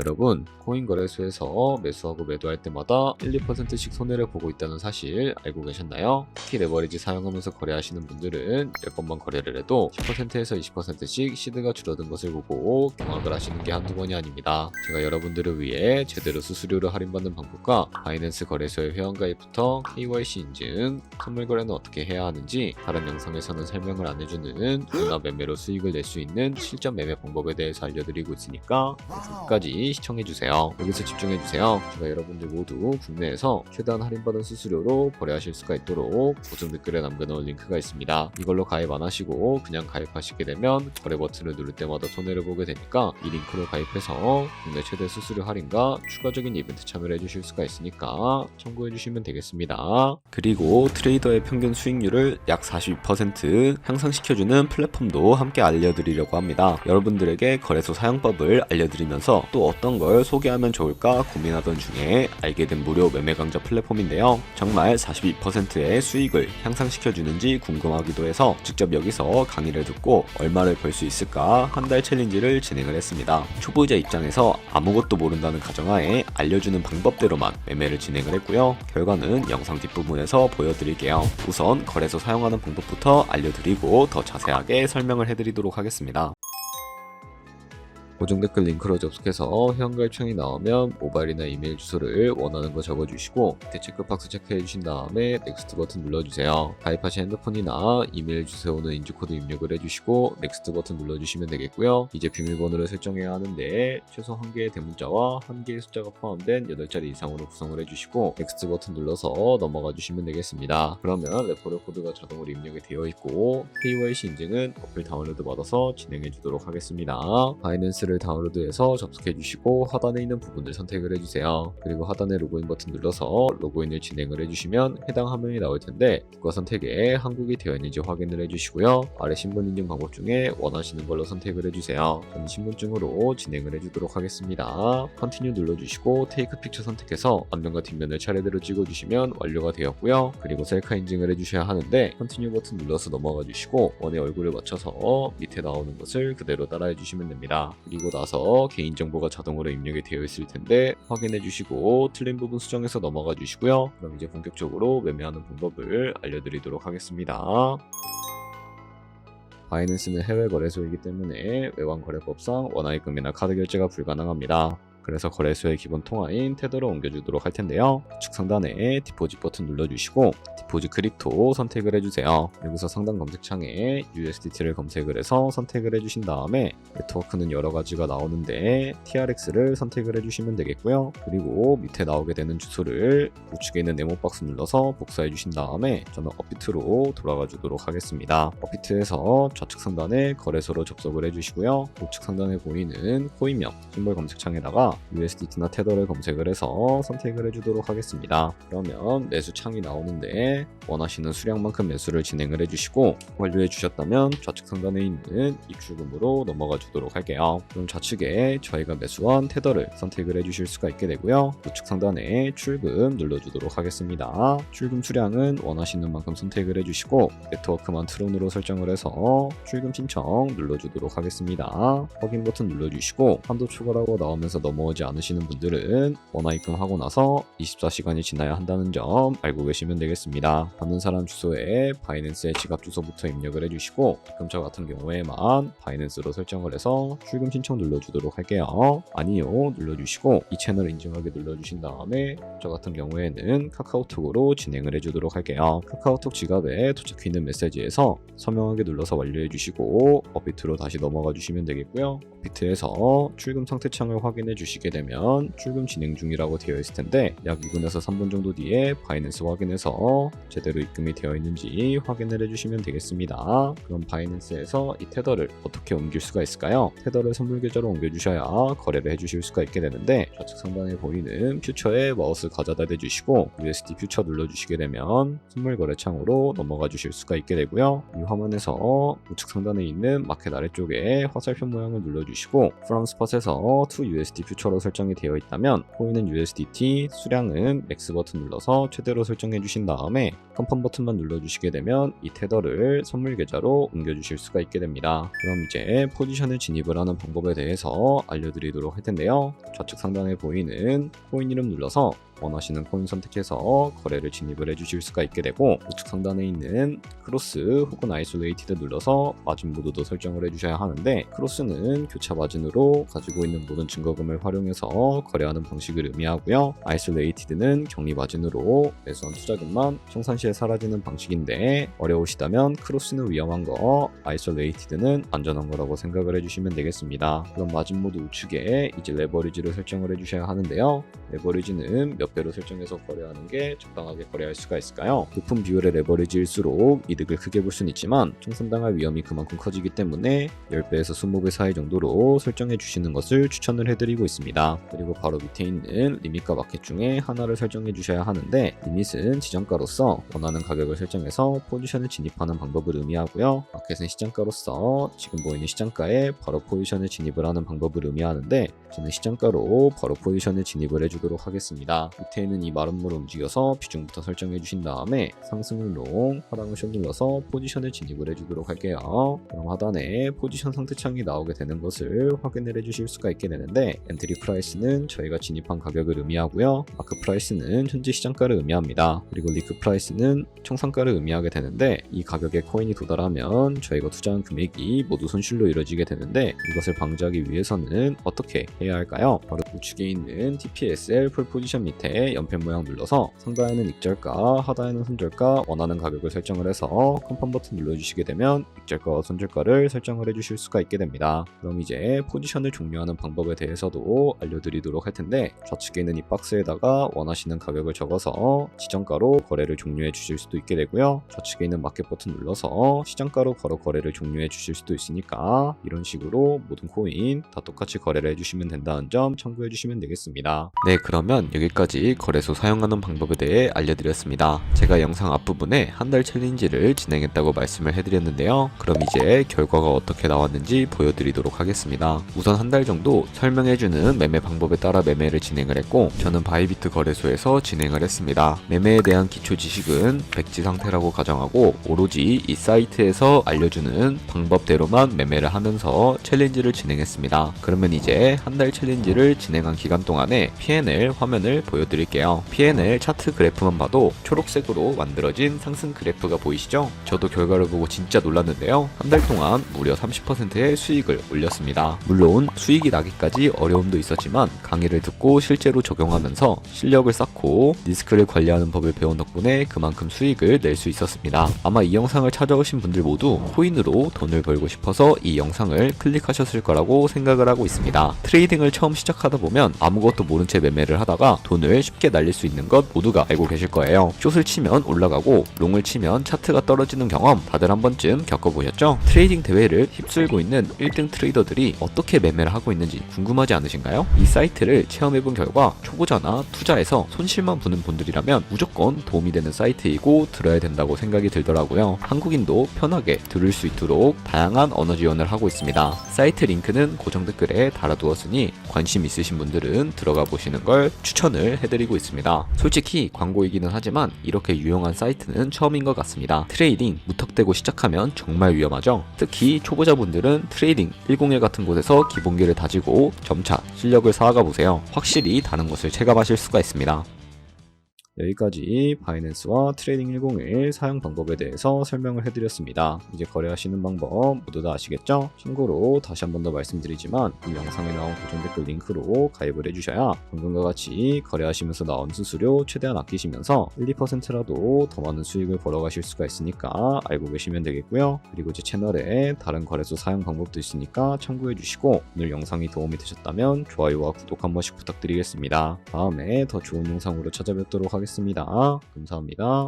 여러분, 코인 거래소에서 매수하고 매도할 때마다 1, 2%씩 손해를 보고 있다는 사실 알고 계셨나요? 특히 레버리지 사용하면서 거래하시는 분들은 10번만 거래를 해도 10%에서 20%씩 시드가 줄어든 것을 보고 경악을 하시는 게 한두 번이 아닙니다. 제가 여러분들을 위해 제대로 수수료를 할인받는 방법과 바이낸스 거래소의 회원가입부터 KYC 인증, 선물 거래는 어떻게 해야 하는지 다른 영상에서는 설명을 안 해주는 주나 매매로 수익을 낼 수 있는 실전 매매 방법에 대해서 알려드리고 있으니까 끝까지 시청해주세요. 여기서 집중해주세요. 제가 여러분들 모두 국내에서 최대한 할인받은 수수료로 거래하실 수가 있도록 고정 댓글에 남겨놓은 링크가 있습니다. 이걸로 가입 안 하시고 그냥 가입하시게 되면 거래 버튼을 누를 때마다 손해를 보게 되니까 이 링크로 가입해서 국내 최대 수수료 할인과 추가적인 이벤트 참여를 해주실 수가 있으니까 참고해주시면 되겠습니다. 그리고 트레이더의 평균 수익률을 약 42% 향상시켜주는 플랫폼도 함께 알려드리려고 합니다. 여러분들에게 거래소 사용법을 알려드리면서 또 어떤 걸 소개하면 좋을까 고민하던 중에 알게 된 무료 매매 강좌 플랫폼인데요. 정말 42%의 수익을 향상시켜주는지 궁금하기도 해서 직접 여기서 강의를 듣고 얼마를 벌 수 있을까 한 달 챌린지를 진행을 했습니다. 초보자 입장에서 아무것도 모른다는 가정하에 알려주는 방법대로만 매매를 진행을 했고요. 결과는 영상 뒷부분에서 보여드릴게요. 우선 거래소 사용하는 방법부터 알려드리고 더 자세하게 설명을 해드리도록 하겠습니다. 고정 댓글 링크로 접속해서 회원가입창이 나오면 모바일이나 이메일 주소를 원하는 거 적어주시고 밑에 체크박스 체크해주신 다음에 넥스트 버튼 눌러주세요. 가입하신 핸드폰이나 이메일 주소는 인증코드 입력을 해주시고 넥스트 버튼 눌러주시면 되겠고요. 이제 비밀번호를 설정해야 하는데 최소 1개의 대문자와 1개의 숫자가 포함된 8자리 이상으로 구성을 해주시고 넥스트 버튼 눌러서 넘어가 주시면 되겠습니다. 그러면 레퍼럴 코드가 자동으로 입력이 되어 있고 KYC 인증은 어플 다운로드 받아서 진행해 주도록 하겠습니다. 바이낸스 를 다운로드해서 접속해 주시고 하단에 있는 부분을 선택을 해주세요. 그리고 하단에 로그인 버튼 눌러서 로그인을 진행을 해주시면 해당 화면이 나올 텐데 국가 선택에 한국이 되어 있는지 확인을 해주시고요. 아래 신분 인증 방법 중에 원하시는 걸로 선택을 해주세요. 저는 신분증으로 진행을 해주도록 하겠습니다. 컨티뉴 눌러주시고 테이크 픽처 선택해서 앞면과 뒷면을 차례대로 찍어주시면 완료가 되었고요. 그리고 셀카 인증을 해주셔야 하는데 컨티뉴 버튼 눌러서 넘어가 주시고 원의 얼굴을 맞춰서 밑에 나오는 것을 그대로 따라해 주시면 됩니다. 그리고 나서 개인정보가 자동으로 입력이 되어 있을 텐데 확인해 주시고 틀린 부분 수정해서 넘어가 주시고요. 그럼 이제 본격적으로 매매하는 방법을 알려드리도록 하겠습니다. 바이낸스는 해외 거래소이기 때문에 외환 거래법상 원화입금이나 카드 결제가 불가능합니다. 그래서 거래소의 기본 통화인 테더로 옮겨주도록 할 텐데요. 우측 상단에 디포짓 버튼 눌러주시고 디포짓 크립토 선택을 해주세요. 여기서 상단 검색창에 USDT를 검색을 해서 선택을 해주신 다음에 네트워크는 여러 가지가 나오는데 TRX를 선택을 해주시면 되겠고요. 그리고 밑에 나오게 되는 주소를 우측에 있는 네모 박스 눌러서 복사해 주신 다음에 저는 업비트로 돌아가 주도록 하겠습니다. 업비트에서 좌측 상단에 거래소로 접속을 해주시고요. 우측 상단에 보이는 코인명 심볼 검색창에다가 USDT나 테더를 검색을 해서 선택을 해주도록 하겠습니다. 그러면 매수 창이 나오는데 원하시는 수량만큼 매수를 진행을 해주시고 완료해 주셨다면 좌측 상단에 있는 입출금으로 넘어가 주도록 할게요. 그럼 좌측에 저희가 매수한 테더를 선택을 해주실 수가 있게 되고요. 우측 상단에 출금 눌러주도록 하겠습니다. 출금 수량은 원하시는 만큼 선택을 해주시고 네트워크만 트론으로 설정을 해서 출금 신청 눌러주도록 하겠습니다. 확인 버튼 눌러주시고 한도 초과라고 나오면서 넘어오지 않으시는 분들은 원화 입금하고 나서 24시간이 지나야 한다는 점 알고 계시면 되겠습니다. 받는 사람 주소에 바이낸스의 지갑 주소부터 입력을 해주시고 입금처 같은 경우에만 바이낸스로 설정을 해서 출금 신청 눌러주도록 할게요. 아니요 눌러주시고 이 채널 인증하게 눌러주신 다음에 저 같은 경우에는 카카오톡으로 진행을 해주도록 할게요. 카카오톡 지갑에 도착해 있는 메시지에서 서명하게 눌러서 완료해 주시고 업비트로 다시 넘어가 주시면 되겠고요. 업비트에서 출금 상태 창을 확인해 주시게 되면 출금 진행 중이라고 되어 있을 텐데 약 2분에서 3분 정도 뒤에 바이낸스 확인해서 제대로 입금이 되어 있는지 확인을 해주시면 되겠습니다. 그럼 바이낸스에서 이 테더를 어떻게 옮길 수가 있을까요? 테더를 선물 계좌로 옮겨주셔야 거래를 해주실 수가 있게 되는데 좌측 상단에 보이는 퓨처에 마우스 가져다 대주시고 USD 퓨처 눌러주시게 되면 선물 거래 창으로 넘어가 주실 수가 있게 되고요. 이 화면에서 우측 상단에 있는 마켓 아래쪽에 화살표 모양을 눌러주시고 프롬 스팟에서 to USD 퓨처 최초로 설정이 되어 있다면 코인은 USDT, 수량은 맥스 버튼 눌러서 최대로 설정해 주신 다음에 컨펌 버튼만 눌러주시게 되면 이 테더를 선물 계좌로 옮겨주실 수가 있게 됩니다. 그럼 이제 포지션을 진입을 하는 방법에 대해서 알려드리도록 할 텐데요. 좌측 상단에 보이는 코인 이름 눌러서 원하시는 코인 선택해서 거래를 진입을 해주실 수가 있게 되고, 우측 상단에 있는 크로스 혹은 아이솔레이티드 눌러서 마진 모드도 설정을 해주셔야 하는데, 크로스는 교차 마진으로 가지고 있는 모든 증거금을 활용해서 거래하는 방식을 의미하고요. 아이솔레이티드는 격리 마진으로 매수한 투자금만 청산시에 사라지는 방식인데, 어려우시다면 크로스는 위험한 거, 아이솔레이티드는 안전한 거라고 생각을 해주시면 되겠습니다. 그럼 마진 모드 우측에 이제 레버리지를 설정을 해주셔야 하는데요. 레버리지는 몇 배로 설정해서 거래하는 게 적당하게 거래할 수가 있을까요? 높은 비율의 레버리지일수록 이득을 크게 볼 수는 있지만 청산당할 위험이 그만큼 커지기 때문에 10배에서 20배 사이 정도로 설정해 주시는 것을 추천을 해드리고 있습니다. 그리고 바로 밑에 있는 리밋과 마켓 중에 하나를 설정해 주셔야 하는데, 리밋은 지정가로서 원하는 가격을 설정해서 포지션을 진입하는 방법을 의미하고요. 마켓은 시장가로서 지금 보이는 시장가에 바로 포지션을 진입을 하는 방법을 의미하는데, 저는 시장가로 바로 포지션을 진입을 해주도록 하겠습니다. 밑에 있는 이 마름모를 움직여서 비중부터 설정해 주신 다음에 상승을 롱, 하락을 숏 눌러서 포지션을 진입을 해주도록 할게요. 그럼 하단에 포지션 상태창이 나오게 되는 것을 확인을 해주실 수가 있게 되는데, 엔트리 프라이스는 저희가 진입한 가격을 의미하고요. 마크 프라이스는 현재 시장가를 의미합니다. 그리고 리크 프라이스는 청산가를 의미하게 되는데, 이 가격에 코인이 도달하면 저희가 투자한 금액이 모두 손실로 이루어지게 되는데, 이것을 방지하기 위해서는 어떻게 해야 할까요? 바로 우측에 있는 TPSL 풀 포지션 밑에 연펜 모양 눌러서 상단에는 익절가, 하단에는 손절가 원하는 가격을 설정을 해서 컨펌 버튼 눌러주시게 되면 익절가와 손절가를 설정을 해주실 수가 있게 됩니다. 그럼 이제 포지션을 종료하는 방법에 대해서도 알려드리도록 할 텐데, 좌측에 있는 이 박스에다가 원하시는 가격을 적어서 지정가로 거래를 종료해 주실 수도 있게 되고요. 좌측에 있는 마켓 버튼 눌러서 시장가로 바로 거래를 종료해 주실 수도 있으니까 이런 식으로 모든 코인 다 똑같이 거래를 해주시면 된다는 점 참고해 주시면 되겠습니다. 네, 그러면 여기까지 거래소 사용하는 방법에 대해 알려드렸습니다. 제가 영상 앞부분에 한 달 챌린지를 진행했다고 말씀을 해드렸는데요. 그럼 이제 결과가 어떻게 나왔는지 보여드리도록 하겠습니다. 우선 한 달 정도 설명해주는 매매 방법에 따라 매매를 진행을 했고, 저는 바이비트 거래소에서 진행을 했습니다. 매매에 대한 기초 지식은 백지 상태라고 가정하고 오로지 이 사이트에서 알려주는 방법대로만 매매를 하면서 챌린지를 진행했습니다. 그러면 이제 한 달 챌린지를 진행한 기간 동안에 P&L 화면을 보여드릴게요. P&L 차트 그래프만 봐도 초록색으로 만들어진 상승 그래프가 보이시죠? 저도 결과를 보고 진짜 놀랐는데요. 한 달 동안 무려 30%의 수익을 올렸습니다. 물론 수익이 나기까지 어려움도 있었지만 강의를 듣고 실제로 적용하면서 실력을 쌓고 리스크를 관리하는 법을 배운 덕분에 그만큼 수익을 낼 수 있었습니다. 아마 이 영상을 찾아오신 분들 모두 코인으로 돈을 벌고 싶어서 이 영상을 클릭하셨을 거라고 생각을 하고 있습니다. 트레이딩을 처음 시작하다 보면 아무것도 모른 채 매매를 하다가 돈을 쉽게 날릴 수 있는 것 모두가 알고 계실 거예요. 숏을 치면 올라가고 롱을 치면 차트가 떨어지는 경험 다들 한 번쯤 겪어보셨죠? 트레이딩 대회를 휩쓸고 있는 1등 트레이더들이 어떻게 매매를 하고 있는지 궁금하지 않으신가요? 이 사이트를 체험해본 결과 초보자나 투자에서 손실만 보는 분들이라면 무조건 도움이 되는 사이트이고 들어야 된다고 생각이 들더라고요. 한국인도 편하게 들을 수 있도록 다양한 언어 지원을 하고 있습니다. 사이트 링크는 고정 댓글에 달아두었으니 관심 있으신 분들은 들어가 보시는 걸 추천을 해드리고 있습니다. 솔직히 광고이기는 하지만 이렇게 유용한 사이트는 처음인 것 같습니다. 트레이딩 무턱대고 시작하면 정말 위험하죠. 특히 초보자분들은 트레이딩 101 같은 곳에서 기본기를 다지고 점차 실력을 쌓아가 보세요. 확실히 다른 것을 체감하실 수가 있습니다. 여기까지 바이낸스와 트레이딩 101 사용 방법에 대해서 설명을 해드렸습니다. 이제 거래하시는 방법 모두 다 아시겠죠? 참고로 다시 한 번 더 말씀드리지만 이 영상에 나온 고정 댓글 링크로 가입을 해주셔야 방금과 같이 거래하시면서 나온 수수료 최대한 아끼시면서 1, 2%라도 더 많은 수익을 벌어가실 수가 있으니까 알고 계시면 되겠고요. 그리고 제 채널에 다른 거래소 사용 방법도 있으니까 참고해주시고, 오늘 영상이 도움이 되셨다면 좋아요와 구독 한 번씩 부탁드리겠습니다. 다음에 더 좋은 영상으로 찾아뵙도록 하겠습니다. 감사합니다.